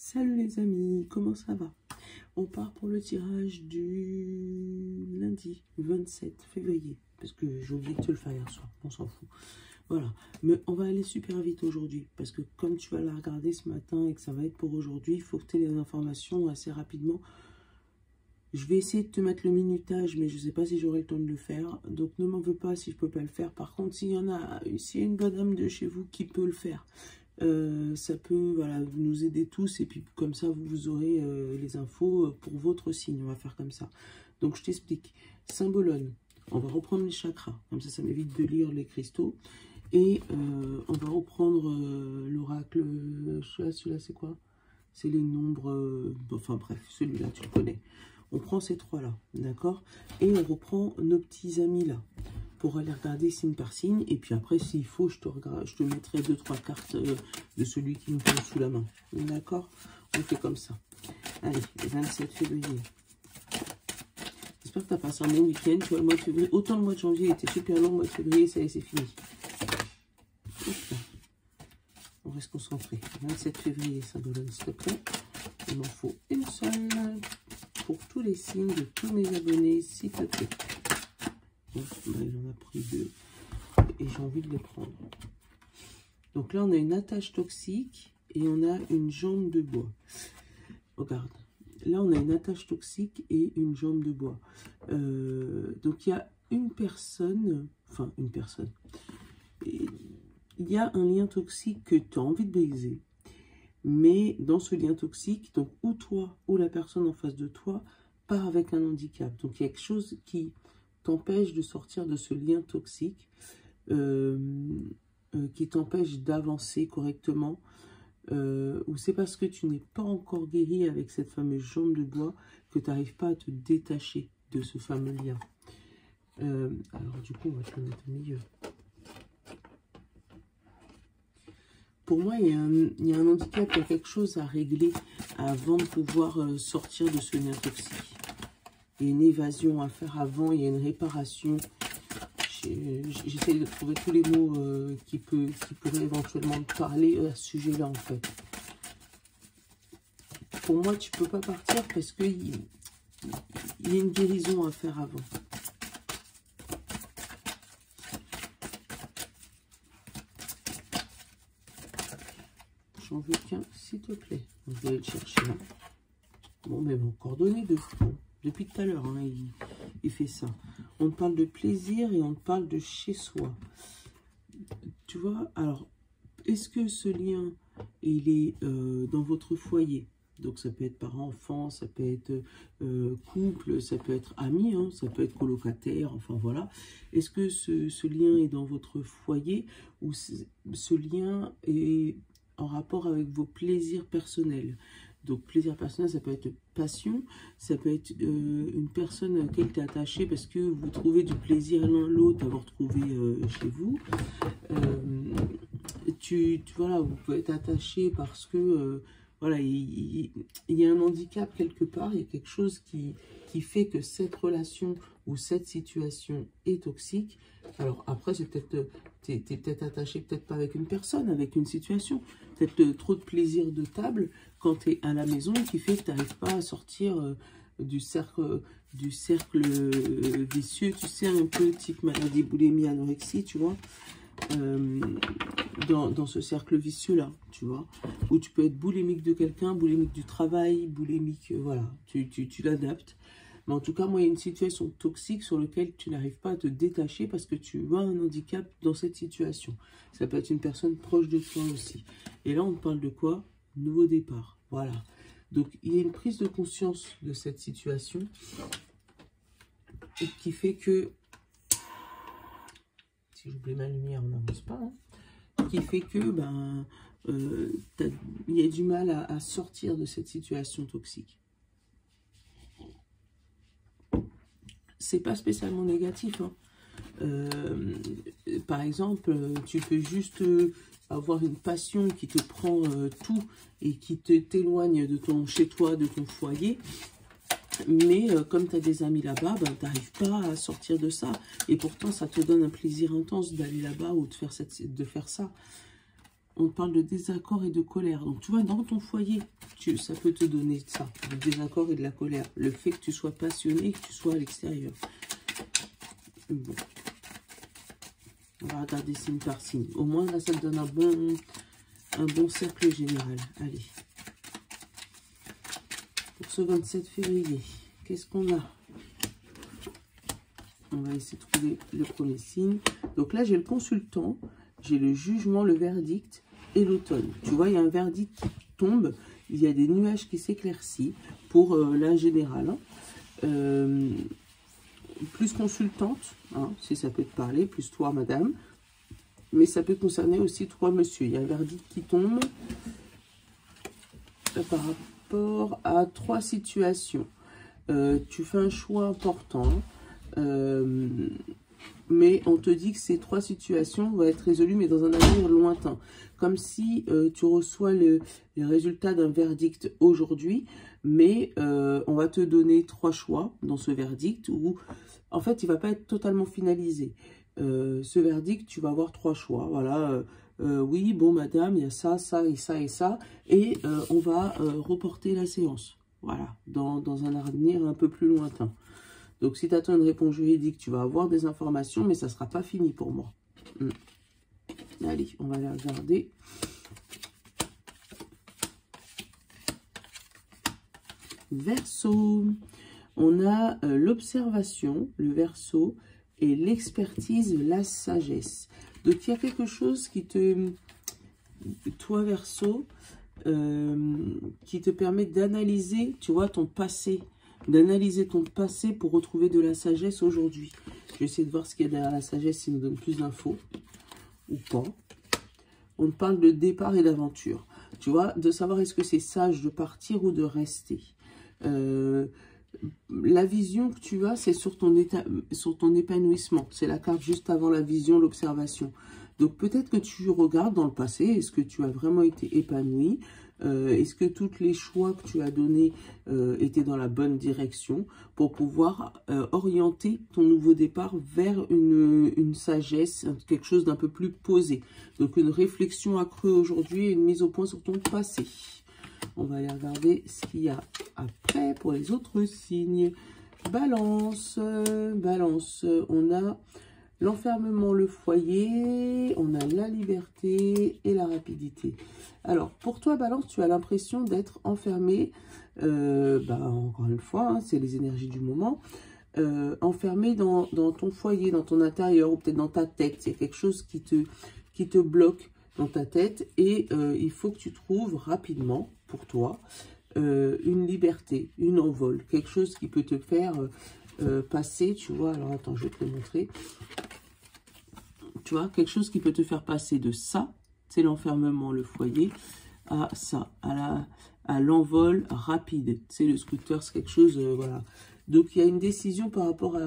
Salut les amis, comment ça va? On part pour le tirage du lundi 27 février. Parce que j'ai oublié de te le faire hier soir, on s'en fout. Voilà, mais on va aller super vite aujourd'hui. Parce que comme tu vas la regarder ce matin et que ça va être pour aujourd'hui, il faut que tu aies les informations assez rapidement. Je vais essayer de te mettre le minutage, mais je ne sais pas si j'aurai le temps de le faire. Donc ne m'en veux pas si je ne peux pas le faire. Par contre, s'il y a une bonne âme de chez vous qui peut le faire, ça peut voilà, nous aider tous. Et puis comme ça, vous aurez les infos pour votre signe. On va faire comme ça. Donc je t'explique. Symbolone. On va reprendre les chakras. Comme ça m'évite de lire les cristaux. Et on va reprendre l'oracle. Celui-là, c'est quoi? C'est les nombres. Enfin bref, celui-là, tu le connais. On prend ces trois-là, d'accord? Et on reprend nos petits amis là, pour aller regarder signe par signe. Et puis après, s'il faut, je te mettrai 2-3 cartes de celui qui me tombe sous la main. D'accord? On fait comme ça. Allez, 27 février. J'espère que tu as passé un bon week-end. Tu vois, le mois de février, autant le mois de janvier était super long, le mois de février, ça y est, c'est fini. On reste concentré. 27 février, ça donne, s'il te plaît. Il m'en faut une seule. Pour tous les signes de tous mes abonnés, s'il te plaît. Bon, là, j'en ai pris 2 et j'ai envie de les prendre. Donc là, on a une attache toxique et on a une jambe de bois. Regarde, là, on a une attache toxique et une jambe de bois. Donc, il y a une personne, enfin, une personne. Il y a un lien toxique que tu as envie de briser. Mais dans ce lien toxique, donc ou toi ou la personne en face de toi part avec un handicap. Donc il y a quelque chose qui t'empêche de sortir de ce lien toxique, qui t'empêche d'avancer correctement, ou c'est parce que tu n'es pas encore guéri avec cette fameuse jambe de bois que tu n'arrives pas à te détacher de ce fameux lien. Alors du coup, on va te le mettre au milieu. Pour moi, il y a un handicap, il y a quelque chose à régler avant de pouvoir sortir de ce lien toxique. Il y a une évasion à faire avant, il y a une réparation. J'essaie de trouver tous les mots qui pourraient éventuellement te parler à ce sujet-là, en fait. Pour moi, tu ne peux pas partir parce qu'il y a une guérison à faire avant. J'en veux qu'un, s'il te plaît. Je vais aller le chercher là. Bon, mais bon, coordonnées de fond. Depuis tout à l'heure, hein, il fait ça. On parle de plaisir et on parle de chez soi. Tu vois, alors, est-ce que ce lien, il est dans votre foyer? Donc, ça peut être parent-enfant, ça peut être couple, ça peut être ami, hein, ça peut être colocataire, enfin voilà. Est-ce que ce lien est dans votre foyer ou ce lien est en rapport avec vos plaisirs personnels? Donc, plaisir personnel, ça peut être passion, ça peut être une personne à laquelle tu es attaché parce que vous trouvez du plaisir l'un l'autre à vous retrouver chez vous. Voilà, vous pouvez être attaché parce que voilà, il y a un handicap quelque part, il y a quelque chose qui fait que cette relation ou cette situation est toxique. Alors après, c'est peut-être, t'es peut-être attaché, peut-être pas avec une personne, avec une situation. Peut-être trop de plaisir de table quand tu es à la maison qui fait que tu n'arrives pas à sortir du cercle vicieux, tu sais, un peu type maladie, boulimie, anorexie, tu vois. Dans ce cercle vicieux-là, tu vois, où tu peux être boulimique de quelqu'un, boulimique du travail, boulimique, voilà, tu l'adaptes. Mais en tout cas, moi, il y a une situation toxique sur laquelle tu n'arrives pas à te détacher parce que tu as un handicap dans cette situation. Ça peut être une personne proche de toi aussi. Et là, on parle de quoi? Nouveau départ, voilà. Donc, il y a une prise de conscience de cette situation et qui fait que si j'oublie ma lumière, on n'avance pas, hein, qui fait que il y a du mal à sortir de cette situation toxique. C'est pas spécialement négatif, hein. Par exemple, tu peux juste avoir une passion qui te prend tout et qui t'éloigne de chez toi, de ton foyer. Mais comme tu as des amis là-bas, tu n'arrives pas à sortir de ça. Et pourtant, ça te donne un plaisir intense d'aller là-bas ou de faire ça. on parle de désaccord et de colère. Donc, tu vois, dans ton foyer, ça peut te donner ça, du désaccord et de la colère. Le fait que tu sois passionné, que tu sois à l'extérieur. Bon. On va regarder signe par signe. Au moins, là, ça te donne un bon cercle général. Allez. Pour ce 27 février, qu'est-ce qu'on a? On va essayer de trouver le premier signe. Donc là, j'ai le consultant, j'ai le jugement, le verdict et l'automne. Tu vois, il y a un verdict qui tombe, il y a des nuages qui s'éclaircissent pour la générale. Plus consultante, hein, si ça peut te parler, plus toi, madame. Mais ça peut concerner aussi toi, monsieur. Il y a un verdict qui tombe par rapport à 3 situations. Tu fais un choix important. Mais on te dit que ces 3 situations vont être résolues, mais dans un avenir lointain. Comme si tu reçois les résultats d'un verdict aujourd'hui, mais on va te donner 3 choix dans ce verdict où, en fait, il ne va pas être totalement finalisé. Ce verdict, tu vas avoir 3 choix. Voilà, oui, bon, madame, il y a ça, ça et ça et ça. Et on va reporter la séance. Voilà, dans un avenir un peu plus lointain. Donc, si tu attends une réponse juridique, tu vas avoir des informations, mais ça ne sera pas fini pour moi. Allez, on va les regarder. Verseau. On a l'observation, le Verseau, et l'expertise, la sagesse. Donc, il y a quelque chose qui te... Toi, Verseau, qui te permet d'analyser, tu vois, ton passé. D'analyser ton passé pour retrouver de la sagesse aujourd'hui. Je vais essayer de voir ce qu'il y a derrière la sagesse, s'il nous donne plus d'infos ou pas. On parle de départ et d'aventure. Tu vois, de savoir est-ce que c'est sage de partir ou de rester. La vision que tu as, c'est sur ton épanouissement. C'est la carte juste avant la vision, l'observation. Donc peut-être que tu regardes dans le passé, est-ce que tu as vraiment été épanoui? Est-ce que tous les choix que tu as donnés étaient dans la bonne direction pour pouvoir orienter ton nouveau départ vers une sagesse, quelque chose d'un peu plus posé. Donc une réflexion accrue aujourd'hui et une mise au point sur ton passé. On va aller regarder ce qu'il y a après pour les autres signes. Balance, Balance, on a l'enfermement, le foyer, on a la liberté et la rapidité. Alors, pour toi, Balance, tu as l'impression d'être enfermé, encore une fois, hein, c'est les énergies du moment, enfermé dans ton foyer, dans ton intérieur, ou peut-être dans ta tête. Il y a quelque chose qui te bloque dans ta tête et il faut que tu trouves rapidement, pour toi, une liberté, une envol, quelque chose qui peut te faire passer, tu vois, alors attends, je vais te le montrer. Tu vois, quelque chose qui peut te faire passer de ça, c'est l'enfermement, le foyer, à ça, à l'envol rapide. C'est le scooter, c'est quelque chose, voilà. Donc, il y a une décision par rapport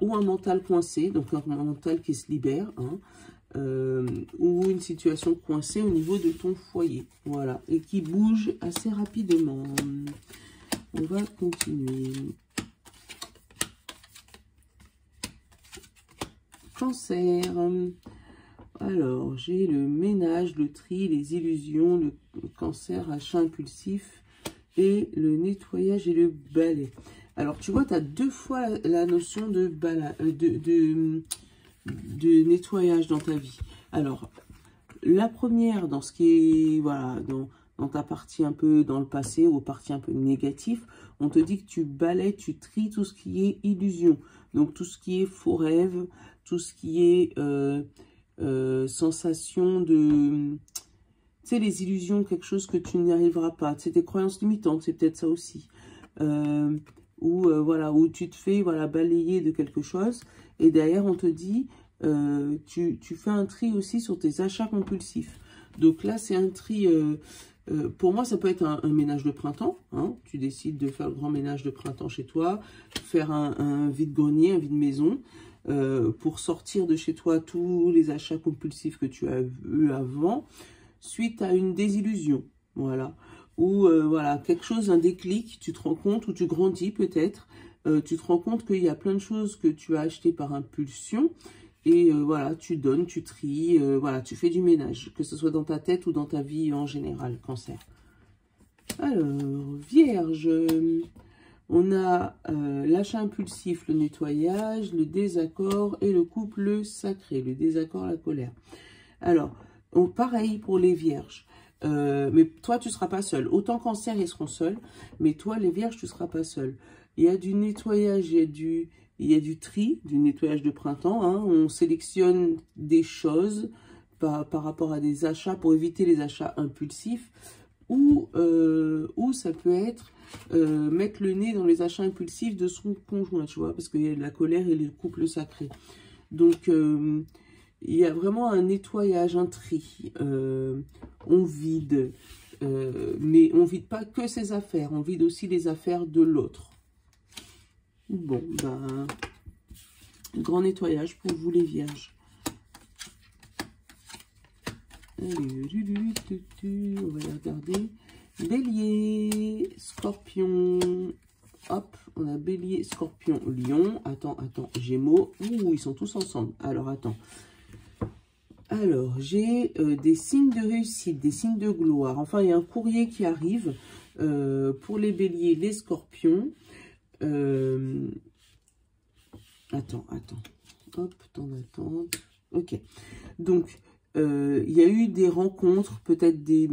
ou un mental coincé, donc un mental qui se libère, hein, ou une situation coincée au niveau de ton foyer, voilà, et qui bouge assez rapidement. On va continuer. Cancer. Alors, j'ai le ménage, le tri, les illusions, le cancer, achat impulsif et le nettoyage et le balai. Alors, tu vois, tu as 2 fois la notion de nettoyage dans ta vie. Alors, la première, dans ce qui est, voilà, dans ta partie un peu dans le passé ou partie un peu négative, on te dit que tu balaies, tu tries tout ce qui est illusion. Donc, tout ce qui est faux rêve, tout ce qui est sensation de... Tu sais, les illusions, quelque chose que tu n'y arriveras pas. C'est tes croyances limitantes, c'est peut-être ça aussi. Voilà, où tu te fais balayer de quelque chose. Et derrière, on te dit, tu fais un tri aussi sur tes achats compulsifs. Donc là, c'est un tri... pour moi, ça peut être un ménage de printemps. Hein. Tu décides de faire le grand ménage de printemps chez toi, faire un vide-grenier, un vide-maison, pour sortir de chez toi tous les achats compulsifs que tu as eu avant, suite à une désillusion. Voilà. Ou voilà, quelque chose, un déclic, tu te rends compte, ou tu grandis peut-être, tu te rends compte qu'il y a plein de choses que tu as achetées par impulsion, Et voilà, tu donnes, tu tries, voilà, tu fais du ménage, que ce soit dans ta tête ou dans ta vie en général, Cancer. Alors, Vierge, on a l'achat impulsif, le nettoyage, le désaccord et le couple sacré, le désaccord, la colère. Alors, pareil pour les Vierges. Mais toi, tu ne seras pas seul. Autant Cancer, ils seront seuls. Mais toi, les Vierges, tu ne seras pas seul. Il y a du nettoyage, il y a du tri, du nettoyage de printemps. Hein. On sélectionne des choses par rapport à des achats pour éviter les achats impulsifs. Ou ça peut être mettre le nez dans les achats impulsifs de son conjoint, tu vois, parce qu'il y a de la colère et le couple sacré. Donc, il y a vraiment un nettoyage, un tri. On vide, mais on vide pas que ses affaires, on vide aussi les affaires de l'autre. Bon, ben, grand nettoyage pour vous les Vierges. Allez, on va les regarder. Bélier, Scorpion. Hop, on a Bélier, Scorpion, Lion. Attends, Gémeaux. Ouh, ils sont tous ensemble. Alors, attends. Alors, j'ai des signes de réussite, des signes de gloire. Enfin, il y a un courrier qui arrive pour les Béliers, les Scorpions. Attends. Hop, temps d'attente. Ok. Donc, il y a eu des rencontres, peut-être des...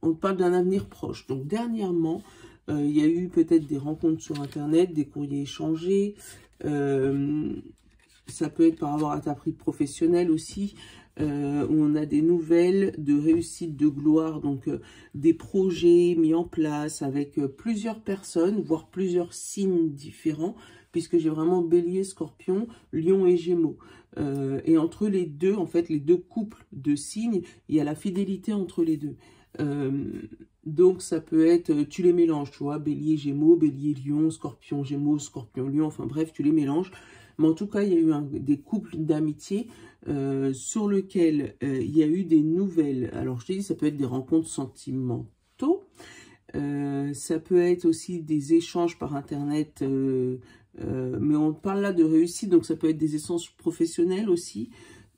On parle d'un avenir proche. Donc, dernièrement, il y a eu peut-être des rencontres sur Internet, des courriers échangés. Ça peut être par rapport à ta prise professionnelle aussi, où on a des nouvelles de réussite, de gloire, donc des projets mis en place avec plusieurs personnes, voire plusieurs signes différents, puisque j'ai vraiment Bélier, Scorpion, Lion et Gémeaux. Et entre les deux, en fait, les deux couples de signes, il y a la fidélité entre les deux. Donc, ça peut être, tu les mélanges, tu vois, Bélier, Gémeaux, Bélier, Lion, Scorpion, Gémeaux, Scorpion, Lion, enfin bref, tu les mélanges. Mais en tout cas, il y a eu des couples d'amitié sur lesquels il y a eu des nouvelles. Alors, je te dis, ça peut être des rencontres sentimentaux. Ça peut être aussi des échanges par Internet. Mais on parle là de réussite, donc ça peut être des échanges professionnels aussi.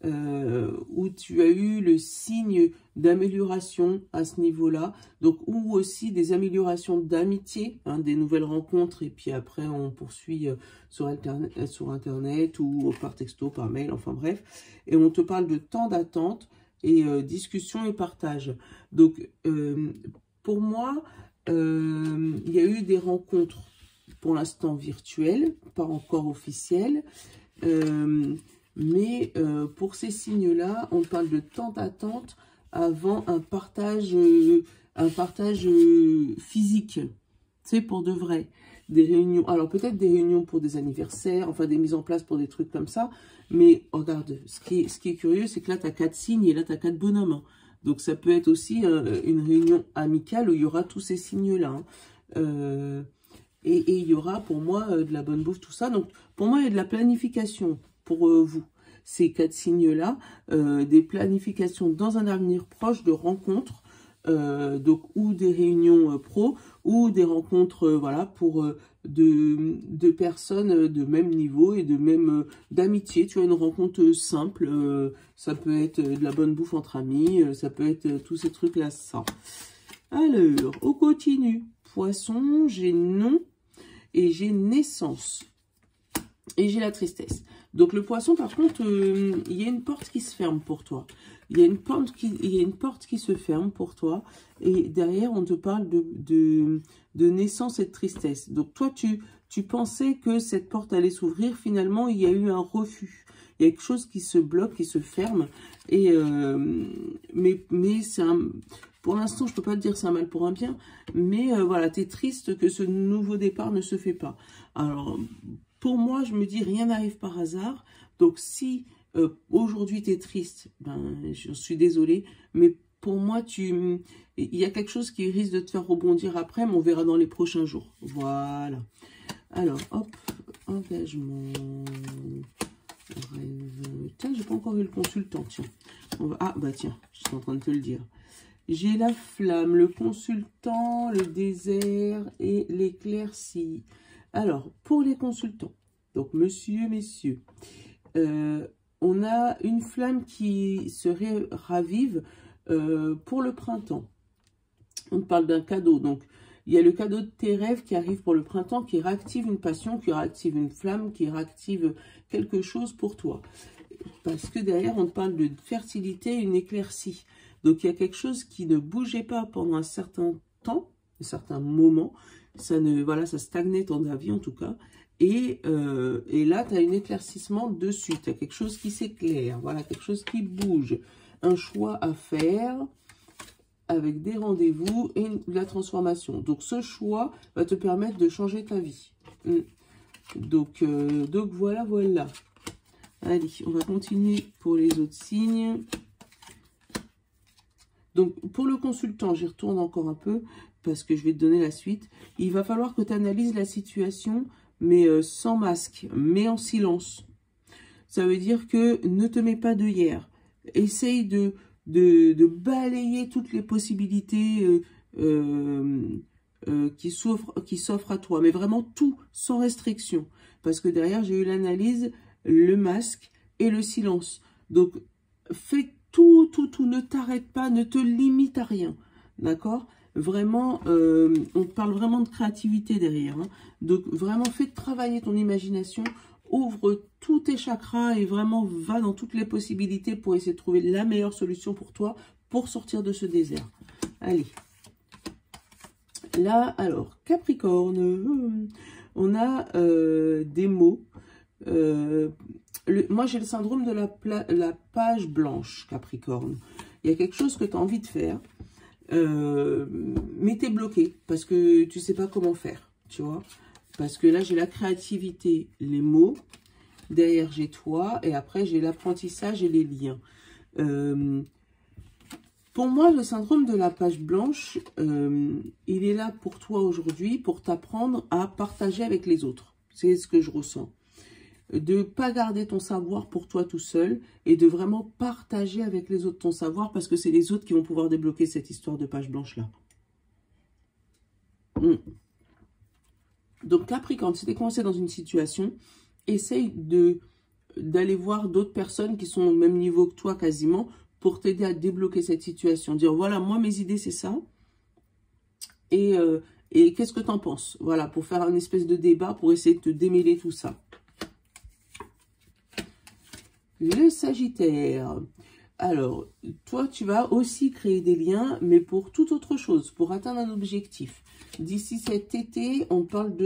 Où tu as eu le signe d'amélioration à ce niveau-là, donc ou aussi des améliorations d'amitié, hein, des nouvelles rencontres, et puis après on poursuit sur Internet ou par texto, par mail, enfin bref, et on te parle de temps d'attente et discussion et partage. Donc pour moi, il y a eu des rencontres pour l'instant virtuelles, pas encore officielles, mais pour ces signes-là, on parle de temps d'attente avant un partage physique. C'est pour de vrai. Des réunions, alors peut-être des réunions pour des anniversaires, enfin des mises en place pour des trucs comme ça. Mais regarde, ce qui est curieux, c'est que là, tu as 4 signes et là, tu as 4 bonhommes. Hein. Donc ça peut être aussi une réunion amicale où il y aura tous ces signes-là. Hein. Et il y aura pour moi de la bonne bouffe, tout ça. Donc pour moi, il y a de la planification pour vous, ces 4 signes-là, des planifications dans un avenir proche de rencontres, donc ou des réunions pro, ou des rencontres, voilà, pour de personnes de même niveau et de même d'amitié. Tu as une rencontre simple, ça peut être de la bonne bouffe entre amis, ça peut être tous ces trucs-là, ça. Alors, on continue. Poisson, j'ai non et j'ai naissance. Et j'ai la tristesse. Donc le poisson, par contre, il y a une porte qui se ferme pour toi. Il y a une porte qui se ferme pour toi. Et derrière, on te parle de naissance et de tristesse. Donc toi, tu pensais que cette porte allait s'ouvrir. Finalement, il y a eu un refus. Il y a quelque chose qui se bloque, qui se ferme. Et, mais c'est un... Pour l'instant, je ne peux pas te dire c'est un mal pour un bien. Mais voilà, tu es triste que ce nouveau départ ne se fait pas. Alors... Pour moi, je me dis, rien n'arrive par hasard. Donc, si aujourd'hui, tu es triste, ben, je suis désolée. Mais pour moi, il y a quelque chose qui risque de te faire rebondir après, mais on verra dans les prochains jours. Voilà. Alors, hop, engagement. Rêve. Tiens, j'ai pas encore eu le consultant, tiens. Ah, bah tiens, je suis en train de te le dire. J'ai la flamme, le consultant, le désert et l'éclaircie. Alors, pour les consultants, donc monsieur, messieurs, on a une flamme qui se ravive pour le printemps. On parle d'un cadeau, donc il y a le cadeau de tes rêves qui arrive pour le printemps, qui réactive une passion, qui réactive une flamme, qui réactive quelque chose pour toi. Parce que derrière, on parle de fertilité, une éclaircie. Donc, il y a quelque chose qui ne bougeait pas pendant un certain temps, un certain moment. Ça ne, voilà, ça stagnait dans ta vie en tout cas. Et là, tu as un éclaircissement dessus. Tu as quelque chose qui s'éclaire. Voilà, quelque chose qui bouge. Un choix à faire avec des rendez-vous et la transformation. Donc, ce choix va te permettre de changer ta vie. Donc voilà, voilà. Allez, on va continuer pour les autres signes. Donc, pour le consultant, j'y retourne encore un peu parce que je vais te donner la suite. Il va falloir que tu analyses la situation, mais sans masque, mais en silence. Ça veut dire que ne te mets pas d'œillères. Essaye de balayer toutes les possibilités qui s'offrent à toi. Mais vraiment tout, sans restriction. Parce que derrière, j'ai eu l'analyse, le masque et le silence. Donc, fais tout, ne t'arrête pas, ne te limite à rien. D'accord? Vraiment, on parle vraiment de créativité derrière. Hein. Donc, vraiment, fais travailler ton imagination. Ouvre tous tes chakras et vraiment va dans toutes les possibilités pour essayer de trouver la meilleure solution pour toi pour sortir de ce désert. Allez. Là, alors, Capricorne, on a des mots. Moi, j'ai le syndrome de la page blanche, Capricorne. Il y a quelque chose que tu as envie de faire, mais tu es bloqué parce que tu ne sais pas comment faire, tu vois. Parce que là, j'ai la créativité, les mots. Derrière, j'ai toi. Et après, j'ai l'apprentissage et les liens. Pour moi, le syndrome de la page blanche, il est là pour toi aujourd'hui, pour t'apprendre à partager avec les autres. C'est ce que je ressens. De ne pas garder ton savoir pour toi tout seul et de vraiment partager avec les autres ton savoir parce que c'est les autres qui vont pouvoir débloquer cette histoire de page blanche-là. Donc, Capricorne, si tu es coincé dans une situation, essaye d'aller voir d'autres personnes qui sont au même niveau que toi quasiment pour t'aider à débloquer cette situation. Dire, voilà, moi, mes idées, c'est ça. Et qu'est-ce que tu en penses? Voilà, pour faire une espèce de débat, pour essayer de te démêler tout ça. Le Sagittaire. Alors, toi, tu vas aussi créer des liens, mais pour toute autre chose, pour atteindre un objectif. D'ici cet été, on parle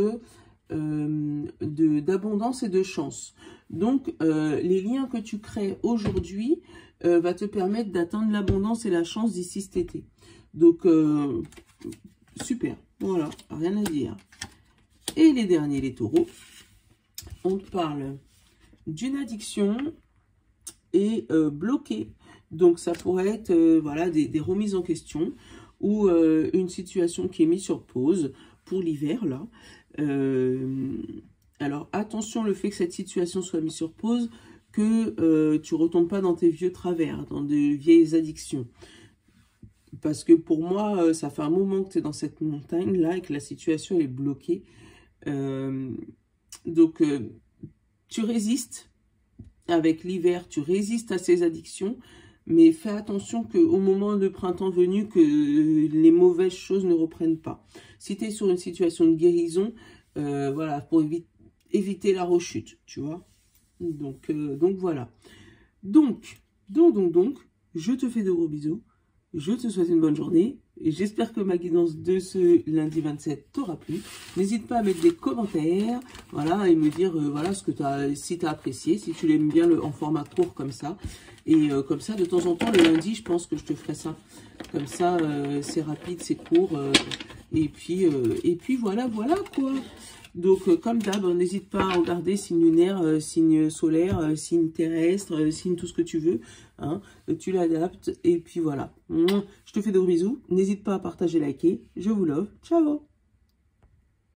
d'abondance et de chance. Donc, les liens que tu crées aujourd'hui va te permettre d'atteindre l'abondance et la chance d'ici cet été. Donc, super. Voilà, rien à dire. Et les derniers, les taureaux. On te parle d'une addiction et bloqué. Donc, ça pourrait être voilà, des remises en question ou une situation qui est mise sur pause pour l'hiver, là. Alors, attention, le fait que cette situation soit mise sur pause, que tu ne retombes pas dans tes vieux travers, dans de vieilles addictions. Parce que pour moi, ça fait un moment que tu es dans cette montagne-là et que la situation est bloquée. Donc, tu résistes avec l'hiver, tu résistes à ces addictions, mais fais attention qu'au moment de printemps venu, que les mauvaises choses ne reprennent pas. Si tu es sur une situation de guérison, voilà, pour éviter la rechute, tu vois. Donc voilà. Donc, je te fais de gros bisous. Je te souhaite une bonne journée. J'espère que ma guidance de ce lundi 27 t'aura plu. N'hésite pas à mettre des commentaires, voilà, et me dire voilà ce que si tu as apprécié, si tu l'aimes bien en format court comme ça. Et comme ça, de temps en temps, le lundi, je pense que je te ferai ça. Comme ça, c'est rapide, c'est court. Et puis voilà quoi. Donc, comme d'hab, n'hésite pas à regarder signe lunaire, signe solaire, signe terrestre, signe tout ce que tu veux. Hein, tu l'adaptes et puis voilà. Je te fais de gros bisous. N'hésite pas à partager, liker. Je vous love. Ciao.